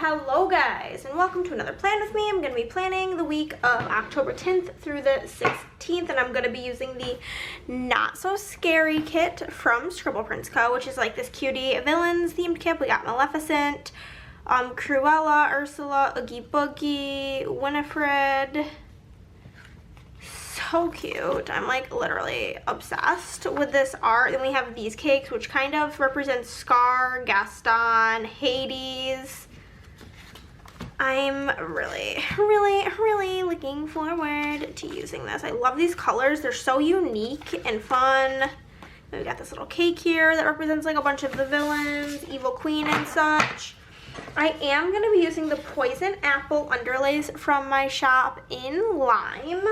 Hello guys, and welcome to another plan with me. I'm going to be planning the week of October 10th through the 16th, and I'm going to be using the Not So Scary kit from ScribblePrintsCo, which is like this cutie villains themed kit. We got Maleficent, Cruella, Ursula, Oogie Boogie, Winifred. So cute. I'm like literally obsessed with this art. Then we have these cakes, which kind of represent Scar, Gaston, Hades. I'm really looking forward to using this. I love these colors. They're so unique and fun. And we got this little cake here that represents like a bunch of the villains, Evil Queen and such. I am going to be using the Poison Apple underlays from my shop in Lime.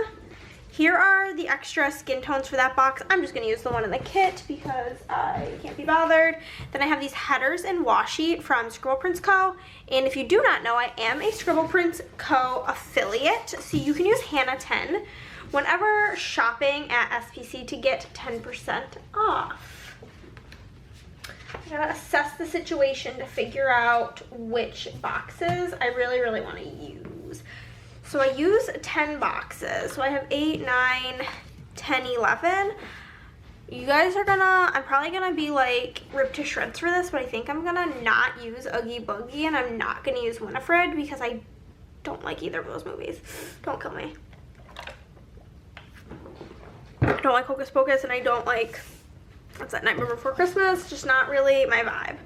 Here are the extra skin tones for that box. I'm just going to use the one in the kit because I can't be bothered. Then I have these headers in washi from ScribblePrintsCo. And if you do not know, I am a ScribblePrintsCo affiliate. So you can use Hannah10 whenever shopping at SPC to get 10% off. I gotta assess the situation to figure out which boxes I really want to use. So I use 10 boxes. So I have 8, 9, 10, 11. You guys are I'm probably gonna be like ripped to shreds for this, but I think I'm gonna not use Oogie Boogie and I'm not gonna use Winifred because I don't like either of those movies. Don't kill me. I don't like Hocus Pocus and I don't like, what's that, Nightmare Before Christmas? Just not really my vibe.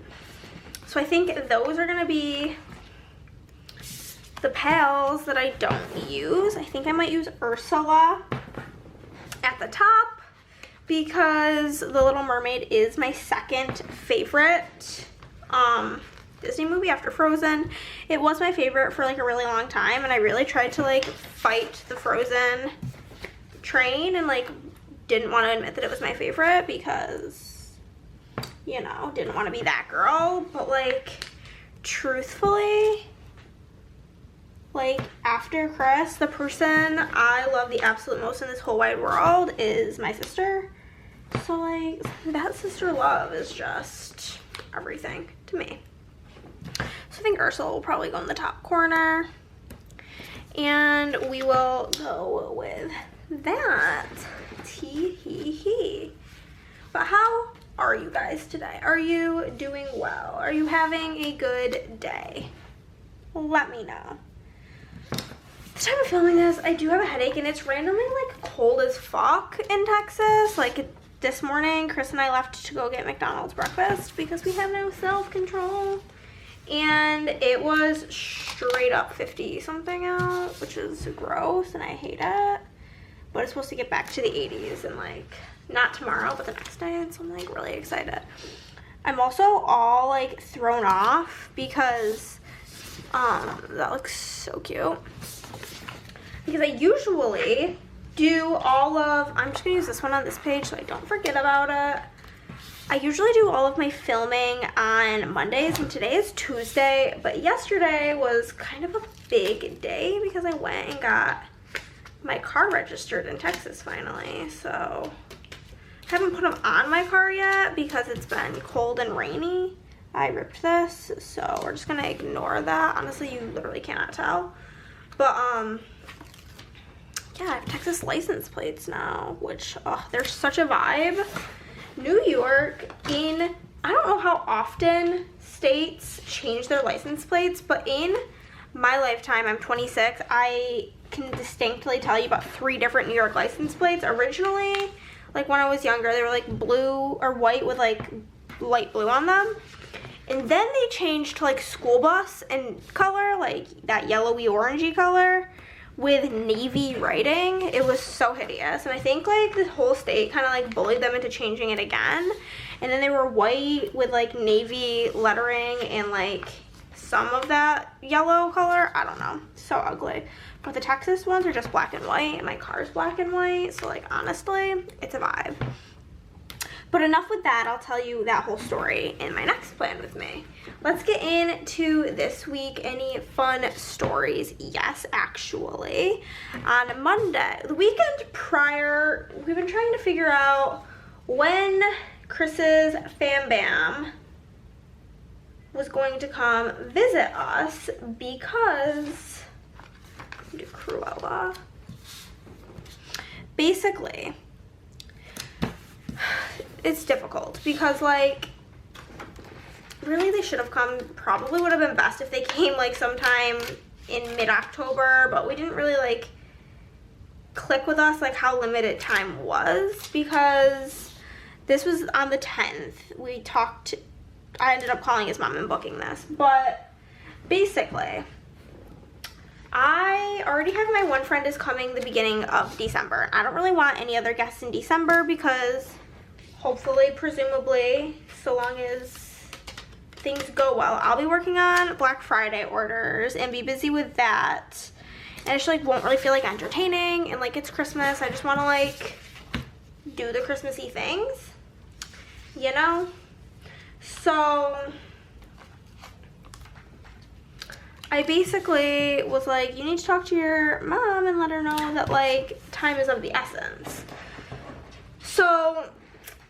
So I think those are gonna be the pals that I don't use. I think I might use Ursula at the top because The Little Mermaid is my second favorite Disney movie after Frozen. It was my favorite for like a really long time, and I really tried to like fight the Frozen train and like didn't want to admit that it was my favorite because, you know, didn't want to be that girl. But like truthfully, like after Chris, the person I love the absolute most in this whole wide world is my sister. So like that sister love is just everything to me. So I think Ursula will probably go in the top corner. And we will go with that. Tee-hee-hee. But how are you guys today? Are you doing well? Are you having a good day? Let me know. The time of filming this, I do have a headache and it's randomly like cold as fuck in Texas. Like this morning, Chris and I left to go get McDonald's breakfast because we have no self-control. And it was straight up 50 something out, which is gross and I hate it. But it's supposed to get back to the 80s and like, not tomorrow, but the next day. And so I'm like really excited. I'm also all like thrown off because that looks so cute. Because I usually do all of, I'm just gonna use this one on this page so I don't forget about it. I usually do all of my filming on Mondays, and today is Tuesday, but yesterday was kind of a big day because I went and got my car registered in Texas finally. So I haven't put them on my car yet because it's been cold and rainy. I ripped this, so we're just gonna ignore that. Honestly, you literally cannot tell. But yeah, I have Texas license plates now, which they're such a vibe. New York, I don't know how often states change their license plates, but in my lifetime, I'm 26, I can distinctly tell you about 3 different New York license plates. Originally, like when I was younger, they were like blue or white with like light blue on them. And then they changed to like school bus and color, like that yellowy orangey color with navy writing. It was so hideous. And I think like the whole state kind of like bullied them into changing it again. And then they were white with like navy lettering and like some of that yellow color. I don't know, so ugly. But the Texas ones are just black and white, and my car's black and white. So like honestly, it's a vibe. But enough with that, I'll tell you that whole story in my next plan with me. Let's get into this week. Any fun stories? Yes, actually. On Monday, the weekend prior, we've been trying to figure out when Chris's Fam Bam was going to come visit us because do Cruella. Basically, it's difficult because like really they should have come, probably would have been best if they came like sometime in mid-October, but we didn't really like click with us like how limited time was because this was on the 10th. We talked, I ended up calling his mom and booking this, but basically I already have my one friend is coming the beginning of December. I don't really want any other guests in December because hopefully, presumably, so long as things go well, I'll be working on Black Friday orders and be busy with that. And I just like won't really feel like entertaining, and like it's Christmas. I just want to like do the Christmassy things, you know? So I basically was like, you need to talk to your mom and let her know that like time is of the essence. So,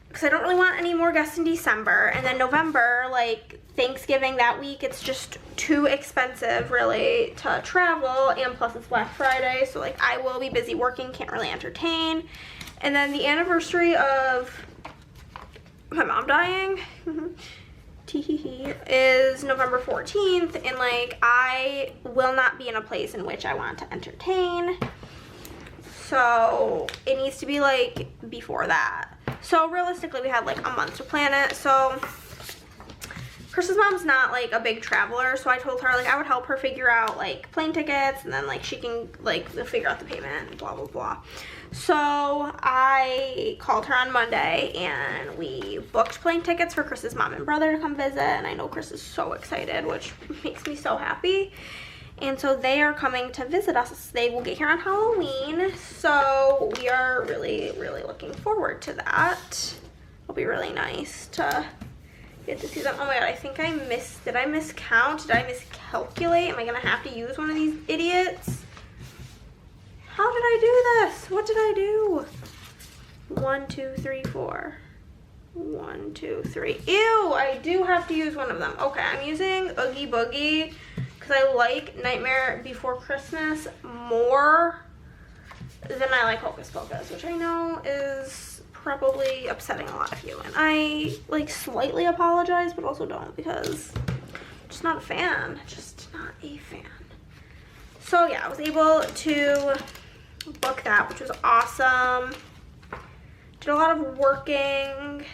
because I don't really want any more guests in December, and then November, like Thanksgiving that week, it's just too expensive really to travel, and plus it's Black Friday, so like I will be busy working, can't really entertain. And then the anniversary of my mom dying is November 14th, and like I will not be in a place in which I want to entertain, so it needs to be like before that. So realistically we had like a month to plan it. So Chris's mom's not like a big traveler, so I told her like I would help her figure out like plane tickets, and then like she can like figure out the payment and blah blah blah. So I called her on Monday and we booked plane tickets for Chris's mom and brother to come visit, and I know Chris is so excited, which makes me so happy. And so they are coming to visit us. They will get here on Halloween, so we are really, really looking forward to that. It'll be really nice to get to see them. Oh my god, I think I missed, did I miscount? Did I miscalculate? Am I gonna have to use one of these idiots? How did I do this? What did I do? 1, 2, 3, 4. 1, 2, 3. Ew, I do have to use one of them. Okay, I'm using Oogie Boogie because I like Nightmare Before Christmas more than I like Hocus Pocus, which I know is probably upsetting a lot of you. And I like slightly apologize, but also don't, because I'm just not a fan. Just not a fan. So yeah, I was able to book that, which was awesome. Did a lot of working,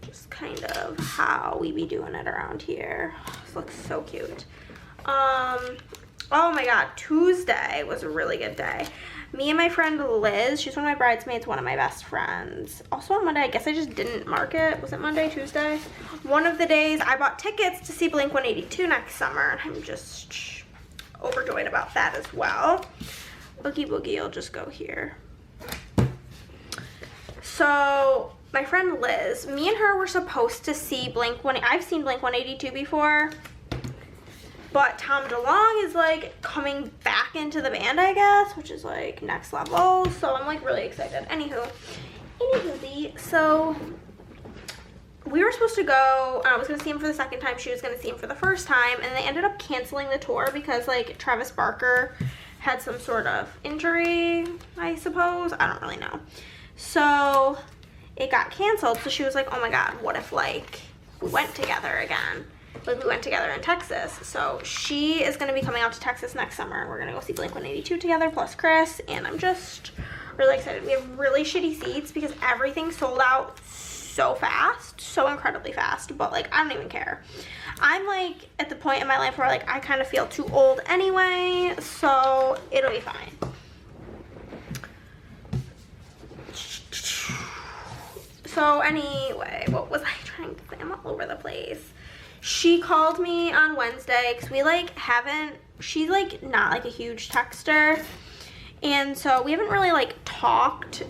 just kind of how we be doing it around here. This looks so cute. Oh my god, Tuesday was a really good day. Me and my friend Liz, she's one of my bridesmaids, one of my best friends. Also on Monday, I guess I just didn't mark it. Was it Monday, Tuesday? One of the days I bought tickets to see Blink-182 next summer. I'm just overjoyed about that as well. Oogie Boogie will just go here. So my friend Liz, me and her were supposed to see Blink-182. I've seen Blink-182 before, but Tom DeLonge is like coming back into the band, I guess, which is like next level. So I'm like really excited. Anywho, so we were supposed to go, I was going to see him for the second time, she was going to see him for the first time, and they ended up canceling the tour because like Travis Barker had some sort of injury, I suppose, I don't really know. So it got canceled, so she was like, oh my god, what if like we went together again? Like we went together in Texas. So she is going to be coming out to Texas next summer, and we're going to go see Blink-182 together plus Chris, and I'm just really excited. We have really shitty seats because everything sold out so fast, so incredibly fast, but like I don't even care. I'm like at the point in my life where like I kind of feel too old anyway, so it'll be fine. So anyway, what was I trying to say? I'm all over the place. She called me on Wednesday because we like haven't, she's like not like a huge texter, and so we haven't really like talked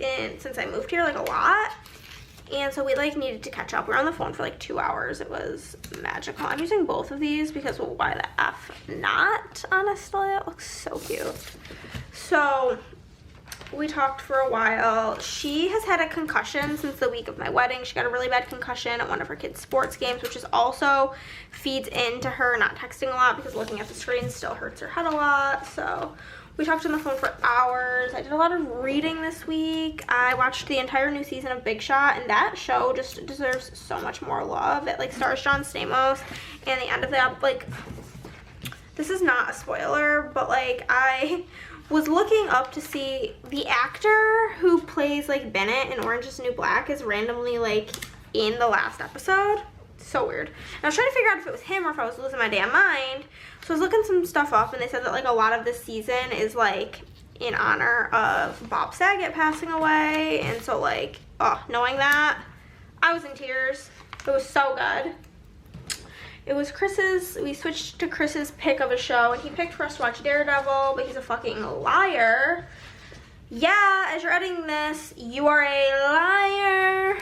since I moved here like a lot. And so we like needed to catch up. We were on the phone for like 2 hours. It was magical. I'm using both of these because, well, why the F not, honestly? It looks so cute. So we talked for a while. She has had a concussion since the week of my wedding. She got a really bad concussion at one of her kids' sports games, which is also feeds into her not texting a lot because looking at the screen still hurts her head a lot. So we talked on the phone for hours. I did a lot of reading this week. I watched the entire new season of Big Shot, and that show just deserves so much more love. It like stars John Stamos, and the end of that, like, this is not a spoiler, but like I was looking up to see the actor who plays like Bennett in Orange is the New Black is randomly like in the last episode. So weird. And I was trying to figure out if it was him or if I was losing my damn mind. So I was looking some stuff up, and they said that like a lot of this season is like in honor of Bob Saget passing away. And so like, oh, knowing that, I was in tears. It was so good. It was Chris's, we switched to Chris's pick of a show, and he picked for us to watch Daredevil, but he's a fucking liar. Yeah, as you're editing this, you are a liar.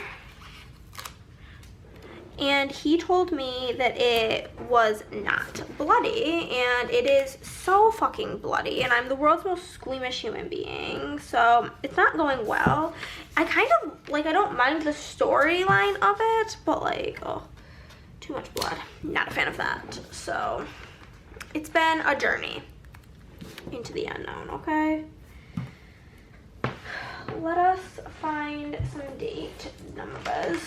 And he told me that it was not bloody, and it is so fucking bloody, and I'm the world's most squeamish human being, so it's not going well. I kind of, like, I don't mind the storyline of it, but like, oh, too much blood. Not a fan of that. So it's been a journey into the unknown, okay? Let us find some date numbers.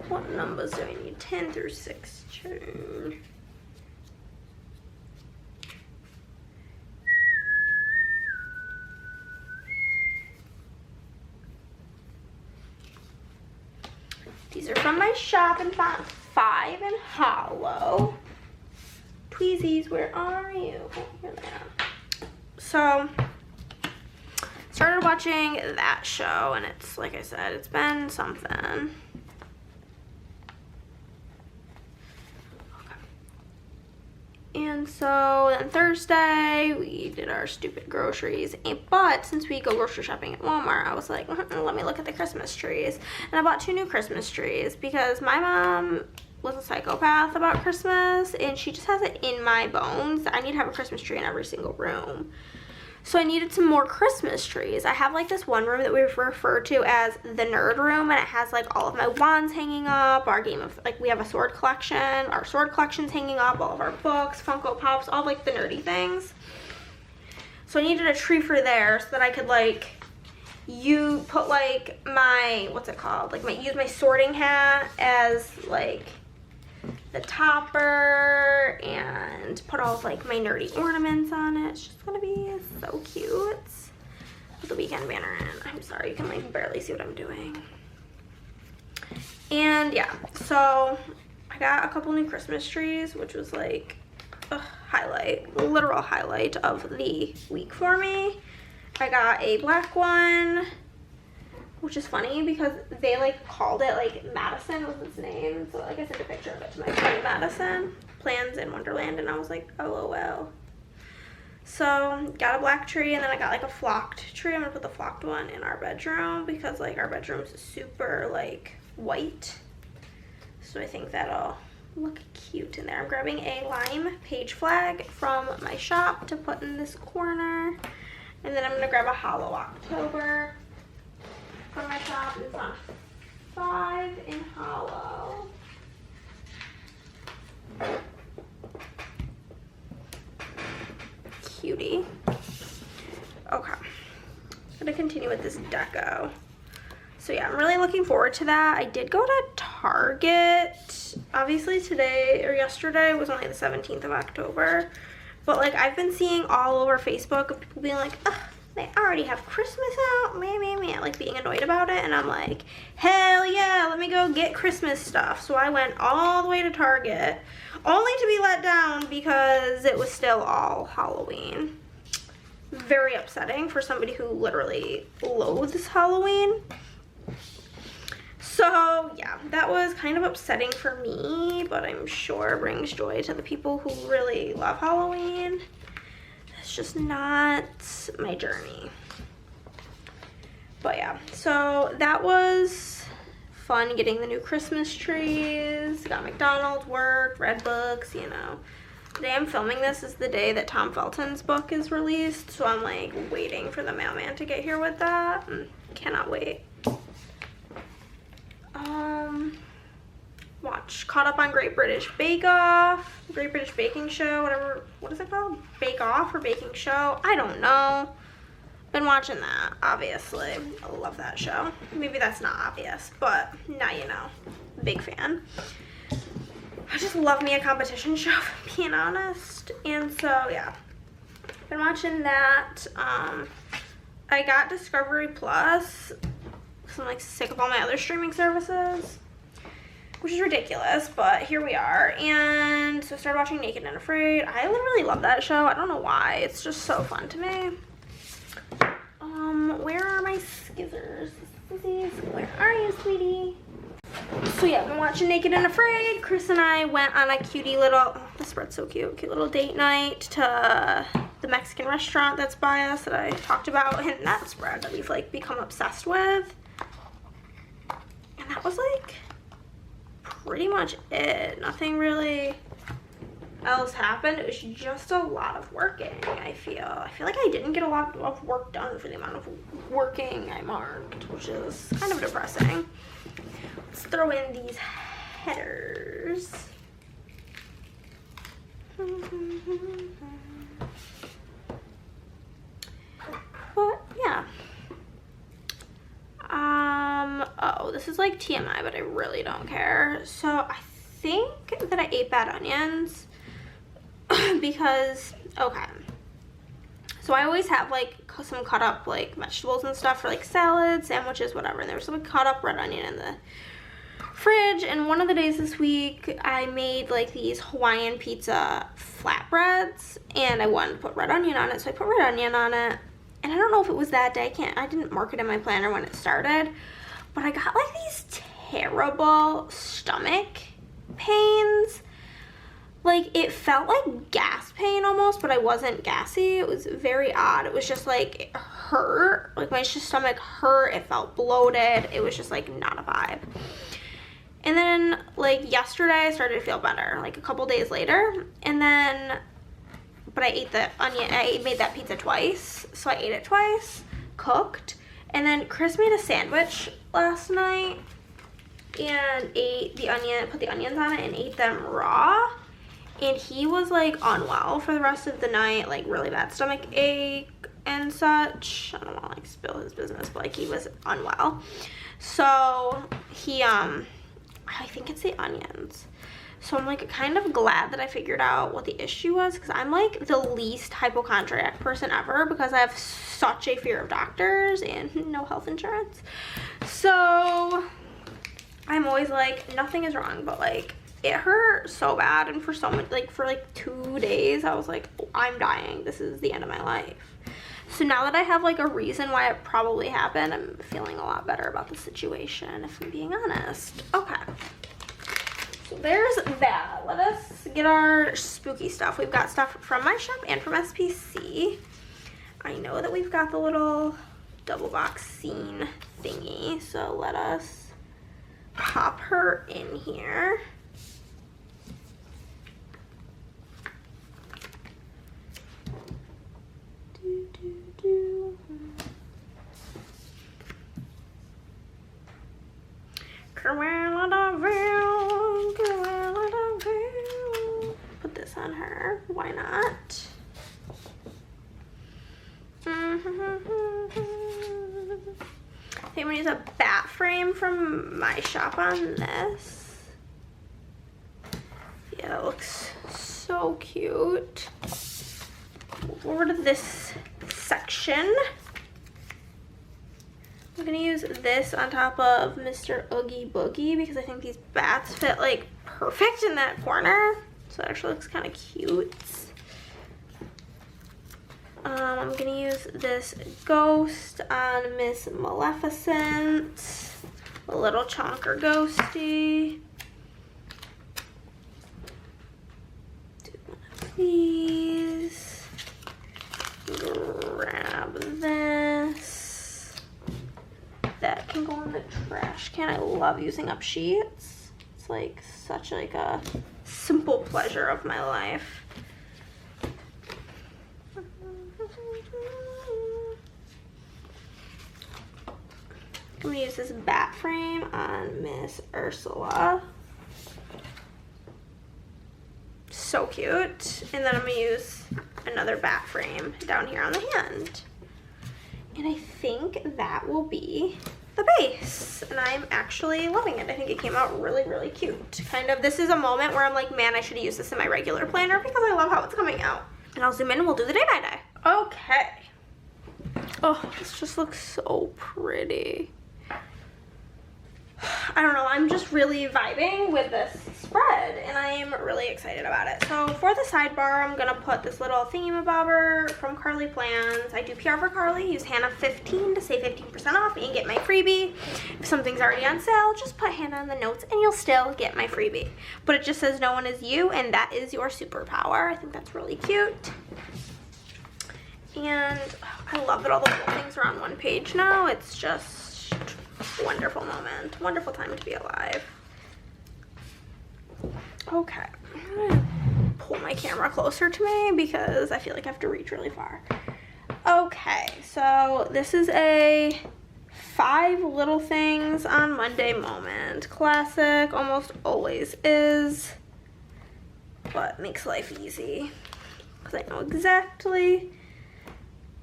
What numbers do I need? 10 through 16. These are from my shop in font 5 and Hollow. Tweezies, where are you? Oh, here they are. So, started watching that show, and it's, like I said, it's been something. And so then Thursday, we did our stupid groceries. But since we go grocery shopping at Walmart, I was like, let me look at the Christmas trees. And I bought 2 new Christmas trees because my mom was a psychopath about Christmas, and she just has it in my bones. I need to have a Christmas tree in every single room. So I needed some more Christmas trees. I have like this one room that we refer to as the nerd room, and it has like all of my wands hanging up, our game of, like, we have a sword collection, our sword collection's hanging up, all of our books, Funko Pops, all like the nerdy things. So I needed a tree for there so that I could like, you put like my, what's it called? Like use my sorting hat as like the topper, and put all of like my nerdy ornaments on it. It's just gonna be so cute. Put the weekend banner in. I'm sorry, you can like barely see what I'm doing. And yeah, so I got a couple new Christmas trees, which was like a highlight, literal highlight of the week for me. I got a black one, which is funny because they like called it like Madison was its name. So like I sent a picture of it to my friend Madison, Plans in Wonderland, and I was like, LOL. So got a black tree, and then I got like a flocked tree. I'm gonna put the flocked one in our bedroom because like our bedroom's super like white. So I think that'll look cute in there. I'm grabbing a lime page flag from my shop to put in this corner. And then I'm gonna grab a Hollow October from my shop. It's on 5 in Hollow. Cutie. Okay. I'm gonna continue with this deco. So yeah, I'm really looking forward to that. I did go to Target. Obviously today or yesterday was only the 17th of October. But like I've been seeing all over Facebook of people being like, ugh, they already have Christmas out, meh, like being annoyed about it. And I'm like, hell yeah, let me go get Christmas stuff. So I went all the way to Target, only to be let down because it was still all Halloween. Very upsetting for somebody who literally loathes Halloween. So yeah, that was kind of upsetting for me, but I'm sure brings joy to the people who really love Halloween. It's just not my journey. But yeah, so that was fun getting the new Christmas trees. Got McDonald's, worked, read books, you know. The day I'm filming this is the day that Tom Felton's book is released, so I'm like waiting for the mailman to get here with that. Cannot wait. Caught up on Great British Bake Off, Great British Baking Show, whatever, what is it called? Bake Off or Baking Show? I don't know. Been watching that, obviously. I love that show. Maybe that's not obvious, but now you know. Big fan. I just love me a competition show, if I'm being honest. And so, yeah. Been watching that. I got Discovery Plus because I'm like sick of all my other streaming services, which is ridiculous, but here we are. And so I started watching Naked and Afraid. I literally love that show. I don't know why. It's just so fun to me. Where are my skizzers? Skizzies, where are you, sweetie? So yeah, I've been watching Naked and Afraid. Chris and I went on a cutie little, oh, the spread's so cute, cute little date night to the Mexican restaurant that's by us that I talked about, and that spread that we've like become obsessed with. And that was like pretty much it. Nothing really else happened. It was just a lot of working. I feel like I didn't get a lot of work done for the amount of working I marked, which is kind of depressing. Let's throw in these headers. But yeah. Oh, this is like TMI, but I really don't care. So I think that I ate bad onions because, okay. So I always have like some cut up like vegetables and stuff for like salads, sandwiches, whatever. And there was some cut up red onion in the fridge, and one of the days this week I made like these Hawaiian pizza flatbreads and I wanted to put red onion on it, so I put red onion on it. And I don't know if it was that day, I didn't mark it in my planner when it started, but I got like these terrible stomach pains. Like it felt like gas pain almost, but I wasn't gassy. It was very odd. It was just like it hurt, like my stomach hurt, it felt bloated. It was just like not a vibe. And then like yesterday I started to feel better, like a couple days later. And then, but I ate the onion, I made that pizza twice. So I ate it twice, cooked. And then Chris made a sandwich last night and ate the onion, put the onions on it and ate them raw. And he was like unwell for the rest of the night, like really bad stomach ache and such. I don't want to like spill his business, but like he was unwell. So he, I think it's the onions. So I'm like kind of glad that I figured out what the issue was, because I'm like the least hypochondriac person ever because I have such a fear of doctors and no health insurance. So I'm always like, nothing is wrong, but like it hurt so bad, and for so much, like for like 2 days I was like, oh, I'm dying, this is the end of my life. So now that I have like a reason why it probably happened, I'm feeling a lot better about the situation, if I'm being honest. Okay, so there's that. Let us get our spooky stuff. We've got stuff from my shop and from SPC. I know that we've got the little double box scene thingy, so let us pop her in here. Put this on her. Why not? I think I'm gonna use a bat frame from my shop on this. Yeah, that looks so cute. Move over to this section. I'm gonna use this on top of Mr. Oogie Boogie because I think these bats fit like perfect in that corner. So it actually looks kind of cute. I'm gonna use this ghost on Miss Maleficent. A little chonker ghosty. Do one of these. Grab this. That can go in the trash can. I love using up sheets. It's like such like a simple pleasure of my life. I'm gonna use this bat frame on Miss Ursula. So cute. And then I'm gonna use another bat frame down here on the hand. And I think that will be the base. And I'm actually loving it. I think it came out really, really cute. Kind of, this is a moment where I'm like, man, I should have used this in my regular planner because I love how it's coming out. And I'll zoom in and we'll do the day-by-day. Okay. Oh, this just looks so pretty. I don't know, I'm just really vibing with this spread and I am really excited about it. So for the sidebar, I'm gonna put this little thingamabobber from Carly Plans. I do PR for Carly, use Hannah15 to save 15% off and get my freebie. If something's already on sale, just put Hannah in the notes and you'll still get my freebie. But it just says no one is you and that is your superpower. I think that's really cute. And I love that all the little things are on one page now. It's just wonderful moment, wonderful time to be alive. Okay, I'm gonna pull my camera closer to me because I feel like I have to reach really far. Okay, so this is a 5 little things on Monday moment. Classic, almost always is, but makes life easy because I know exactly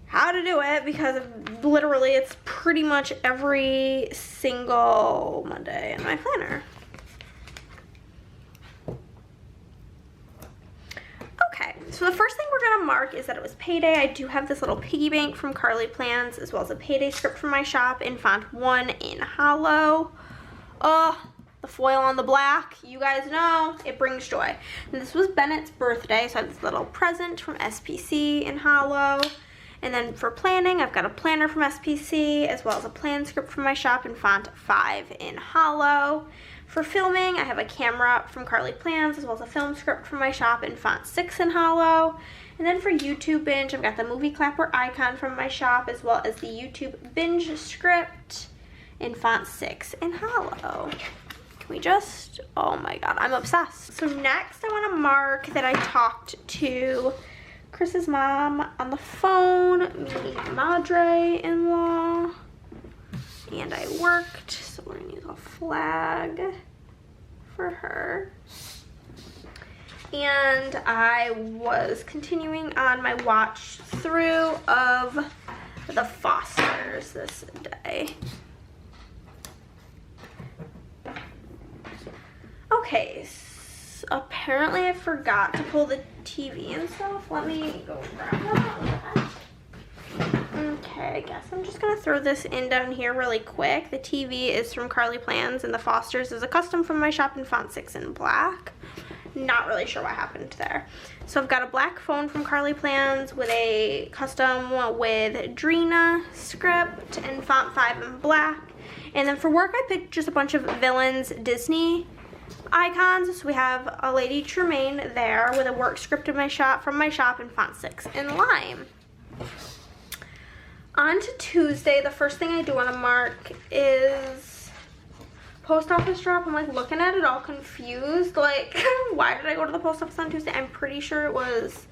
how to do it because literally it's pretty much every single Monday in my planner. Okay, so the first thing we're gonna mark is that it was payday. I do have this little piggy bank from Carly Plans as well as a payday script from my shop in font 1 in hollow. Oh, the foil on the black, you guys know, it brings joy. And this was Bennett's birthday, so I have this little present from SPC in hollow. And then for planning, I've got a planner from SPC as well as a plan script from my shop in font 5 in hollow. For filming, I have a camera from Carly Plans as well as a film script from my shop in font 6 in hollow. And then for YouTube binge, I've got the movie clapper icon from my shop as well as the YouTube binge script in font 6 in hollow. Can we just, oh my god, I'm obsessed. So next I want to mark that I talked to Chris's mom on the phone, me madre-in-law, and I worked, so we're gonna use a flag for her. And I was continuing on my watch through of the Fosters this day. Okay, so apparently I forgot to pull the TV and stuff. Let me go grab that. Okay, I guess I'm just gonna throw this in down here really quick. The TV is from Carly Plans and the Fosters is a custom from my shop in font 6 in black. Not really sure what happened there. So I've got a black phone from Carly Plans with a custom with Drina script in font 5 in black. And then for work I picked just a bunch of Villains Disney icons. So we have a Lady Tremaine there with a work script in my shop from my shop in font 6 in lime. On to Tuesday, the first thing I do want to mark is post office drop. I'm like looking at it all confused, like why did I go to the post office on Tuesday? I'm pretty sure it was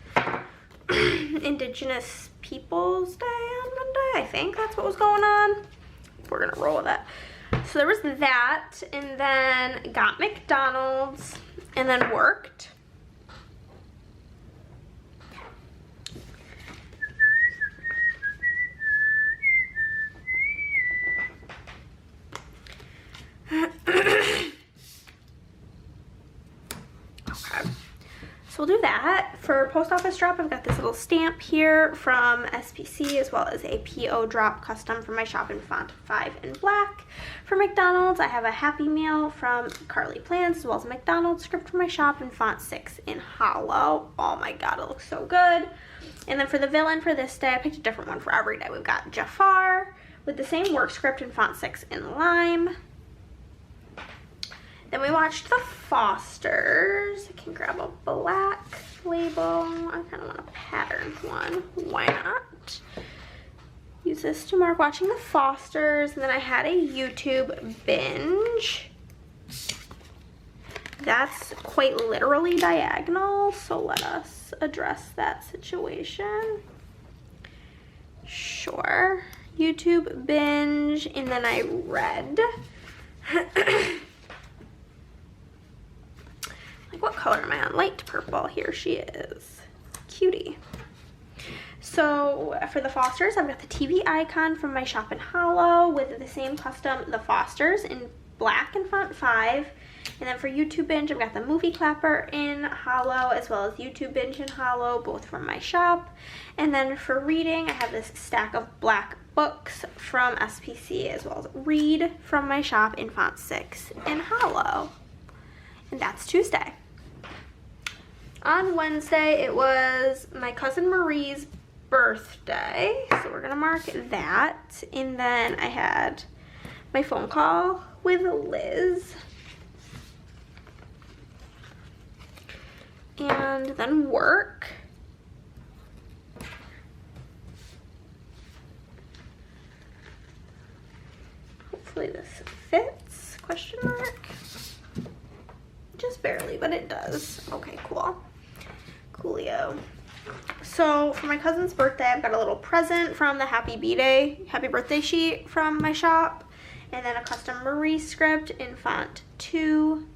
Indigenous Peoples Day on Monday. I think that's what was going on. We're gonna roll with that. So there was that, and then got McDonald's, and then worked. Okay, so we'll do that. For post office drop, I've got this little stamp here from SPC as well as a PO drop custom from my shop in font 5 in black. For McDonald's, I have a Happy Meal from Carly Plans as well as a McDonald's script from my shop in font 6 in hollow. Oh my god, it looks so good. And then for the villain for this day, I picked a different one for every day. We've got Jafar with the same work script in font 6 in lime. Then we watched the Fosters. I can grab a black label. I kind of want a patterned one. Why not? Use this to mark watching the Fosters. And then I had a YouTube binge. That's quite literally diagonal, so let us address that situation. Sure. YouTube binge, and then I read. Like, what color am I on? Light purple. Here she is. Cutie. So for the Fosters, I've got the TV icon from my shop in Hollow with the same custom, the Fosters in black and font 5. And then for YouTube binge, I've got the movie clapper in Hollow as well as YouTube binge in Hollow, both from my shop. And then for reading, I have this stack of black books from SPC as well as read from my shop in font 6 in Hollow. And that's Tuesday. On Wednesday, it was my cousin Marie's birthday, so we're gonna mark that. And then I had my phone call with Liz. And then work. Hopefully this fits, question mark. Just barely, but it does. Okay, cool. Coolio. So for my cousin's birthday, I've got a little present from the happy birthday sheet from my shop, and then a custom Marie script in font 2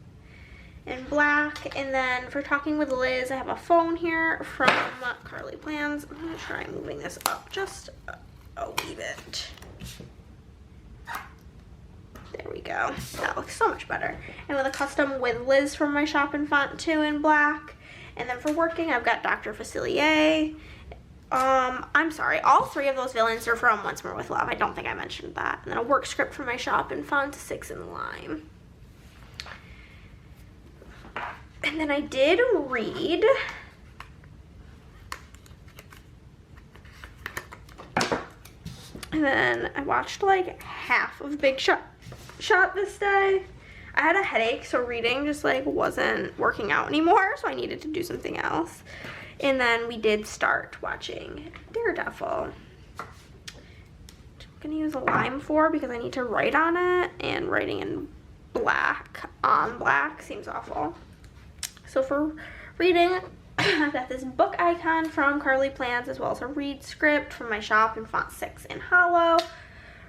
in black. And then for talking with Liz, I have a phone here from Carly Plans. I'm gonna try moving this up just a wee bit. There we go. That looks so much better. And with a custom with Liz from my shop in font 2 in black. And then for working, I've got Dr. Facilier. I'm sorry, all 3 of those villains are from Once More With Love. I don't think I mentioned that. And then a work script from my shop in font 6 in lime. And then I did read. And then I watched like half of Big Shot this day. I had a headache, so reading just like wasn't working out anymore, so I needed to do something else. And then we did start watching Daredevil. I'm gonna use a lime for because I need to write on it, and writing in black on black seems awful. So for reading, I've got this book icon from Carly Plans as well as a read script from my shop in font 6 in Hollow.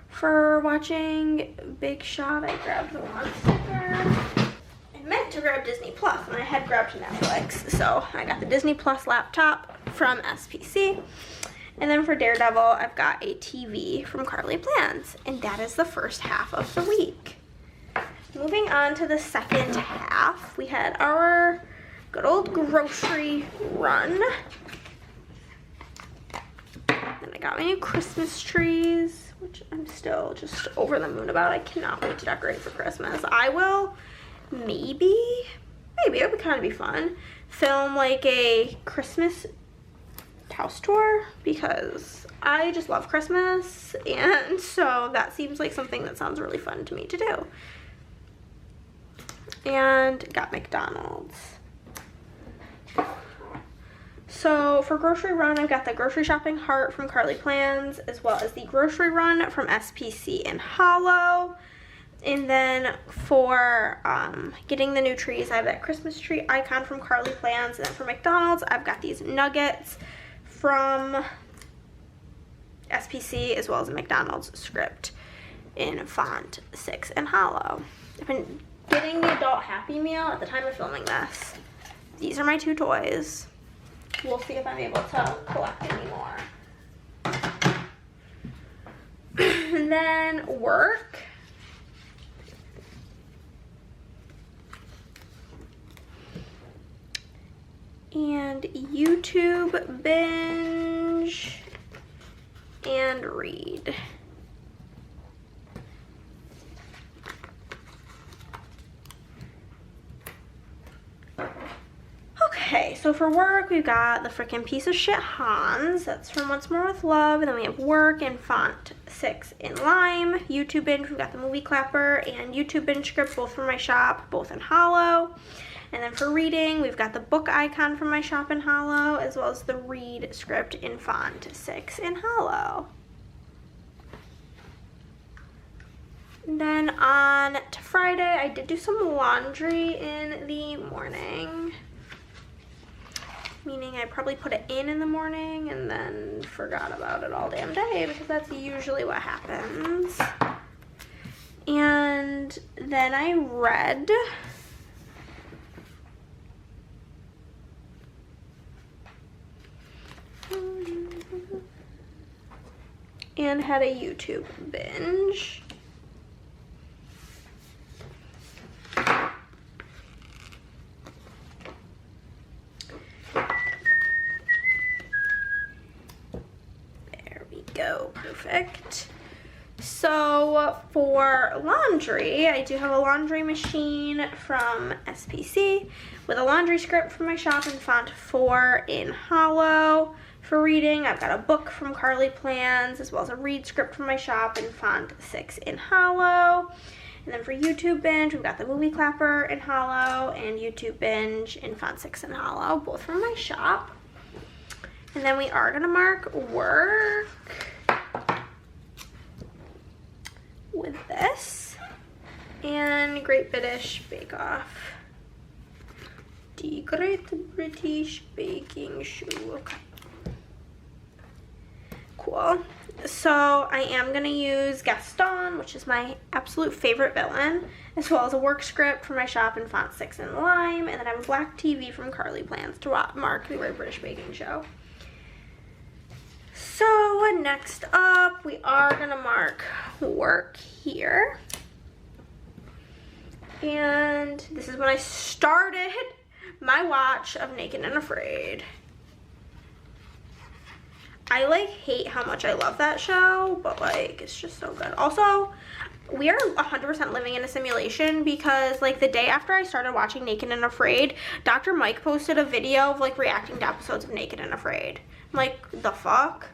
For watching Big Shot, I grabbed the wrong sticker. I meant to grab Disney Plus, and I had grabbed Netflix, so I got the Disney Plus laptop from SPC. And then for Daredevil, I've got a TV from Carly Plans, and that is the first half of the week. Moving on to the second half, we had our good old grocery run. Then I got my new Christmas trees, which I'm still just over the moon about. I cannot wait to decorate for Christmas. I will maybe it would kind of be fun, film like a Christmas house tour because I just love Christmas, and so that seems like something that sounds really fun to me to do. And got McDonald's. So for grocery run, I've got the grocery shopping heart from Carly Plans as well as the grocery run from SPC in Hollow. And then for getting the new trees, I have that Christmas tree icon from Carly Plans. And then for McDonald's, I've got these nuggets from SPC as well as a McDonald's script in font 6 in Hollow. I've been getting the adult Happy Meal at the time of filming this. These are my 2 toys. We'll see if I'm able to collect any more. And then work. And YouTube binge and read. Okay, so for work, we've got the frickin' piece of shit Hans. That's from Once More With Love. And then we have work in font 6 in lime. YouTube binge, we've got the movie clapper and YouTube binge script, both from my shop, both in Hollow. And then for reading, we've got the book icon from my shop in Hollow, as well as the read script in font 6 in Hollow. And then on to Friday, I did do some laundry in the morning. meaning I probably put it in the morning and then forgot about it all damn day, because that's usually what happens. And then I read and had a YouTube binge. There we go, perfect. So for laundry, I do have a laundry machine from SPC with a laundry script from my shop in font 4 in hollow. For reading, I've got a book from Carly Plans, as well as a read script from my shop in font 6 in hollow. And then for YouTube binge, we've got the movie clapper in hollow and YouTube binge in font 6 in hollow, both from my shop. And then we are gonna mark work with this and Great British Bake Off. The Great British Baking Show. Okay. Cool. So I am gonna use Gaston, which is my absolute favorite villain, as well as a work script for my shop in font 6 in lime, and then I have a black TV from Carly Plans to mark the Great British Baking Show. So next up, we are gonna mark work here. And this is when I started my watch of Naked and Afraid. I like hate how much I love that show, but like it's just so good. Also, we are 100% living in a simulation, because like the day after I started watching Naked and Afraid, Dr. Mike posted a video of like reacting to episodes of Naked and Afraid. I'm like, the fuck?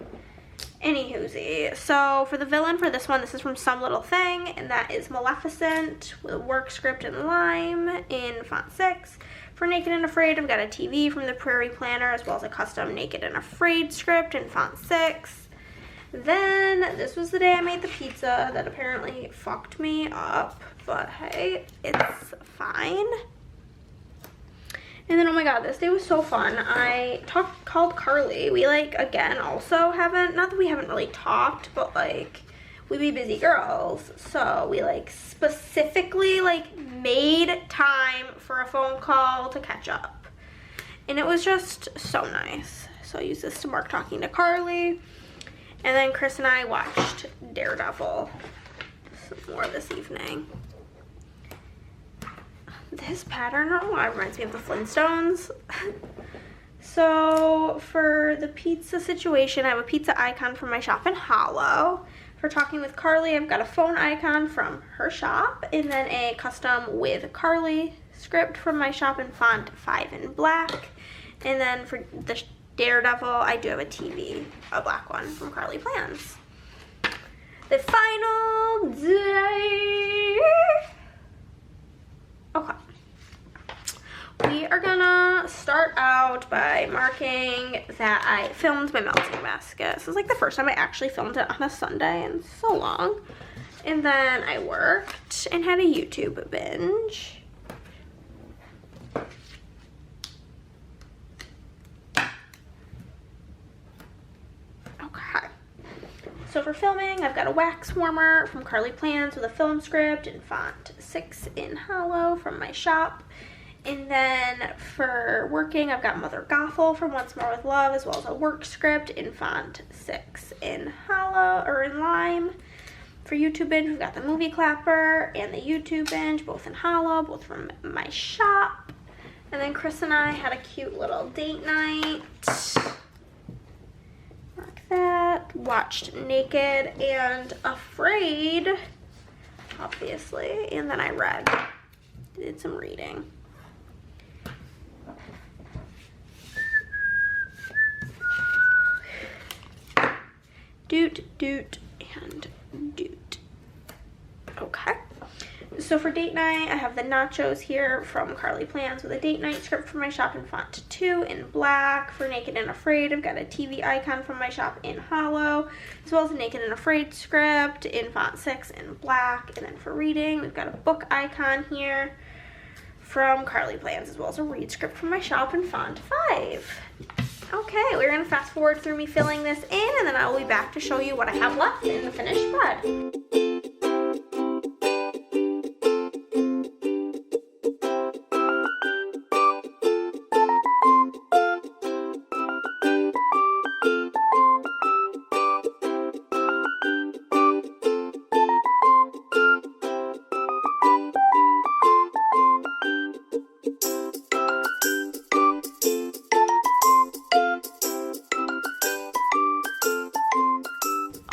Anywhoosie. So for the villain for this one, this is from Some Little Thing, and that is Maleficent with a work script in lime in font 6. For Naked and Afraid, I've got a TV from the Prairie Planner, as well as a custom Naked and Afraid script in font 6. Then this was the day I made the pizza that apparently fucked me up, but hey, it's fine. And then, oh my god, this day was so fun. I called Carly. We like, again, also haven't, not that we haven't really talked, but like, we be busy girls. So we like specifically like made time for a phone call to catch up. And it was just so nice. So I used this to mark talking to Carly. And then Chris and I watched Daredevil some more this evening. This pattern, I don't know why, it reminds me of the Flintstones. So for the pizza situation, I have a pizza icon from my shop in hollow. For talking with Carly, I've got a phone icon from her shop, and then a custom with Carly script from my shop in font 5 in black. And then for the Daredevil, I do have a TV, a black one from Carly Plans. The final day. Okay. We are gonna start out by marking that I filmed my melting basket. This is like the first time I actually filmed it on a Sunday in so long. And then I worked and had a YouTube binge. Okay. So for filming, I've got a wax warmer from Carly Plans with a film script in font 6 in hollow from my shop. And then for working, I've got Mother Gothel from Once More with Love, as well as a work script in font 6 in hollow, or in lime. For YouTube binge, we've got the movie clapper and the YouTube binge, both in hollow, both from my shop. And then Chris and I had a cute little date night. Mark that. Watched Naked and Afraid, obviously. And then I read. Did some reading. Doot, doot, and doot. Okay. So for date night, I have the nachos here from Carly Plans with a date night script from my shop in font 2 in black. For Naked and Afraid, I've got a TV icon from my shop in hollow, as well as a Naked and Afraid script in font 6 in black. And then for reading, we've got a book icon here from Carly Plans, as well as a read script from my shop in Font 5. Okay, we're gonna fast forward through me filling this in, and then I will be back to show you what I have left in the finished spread.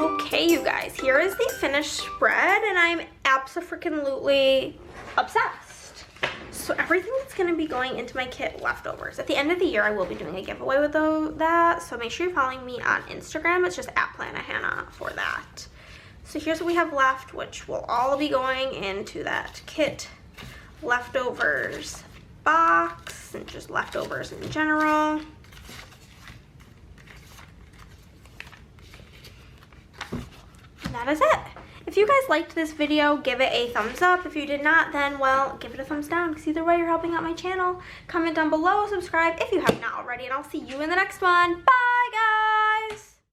Okay, you guys, here is the finished spread, and I'm abso-freaking-lutely obsessed. So everything that's going to be going into my kit leftovers. At the end of the year, I will be doing a giveaway with that, so make sure you're following me on Instagram. It's just at Plannahannah for that. So here's what we have left, which will all be going into that kit leftovers box, and just leftovers in general. That is it. If you guys liked this video, give it a thumbs up. If you did not, then, well, give it a thumbs down, because either way, you're helping out my channel. Comment down below, subscribe if you have not already, and I'll see you in the next one. Bye!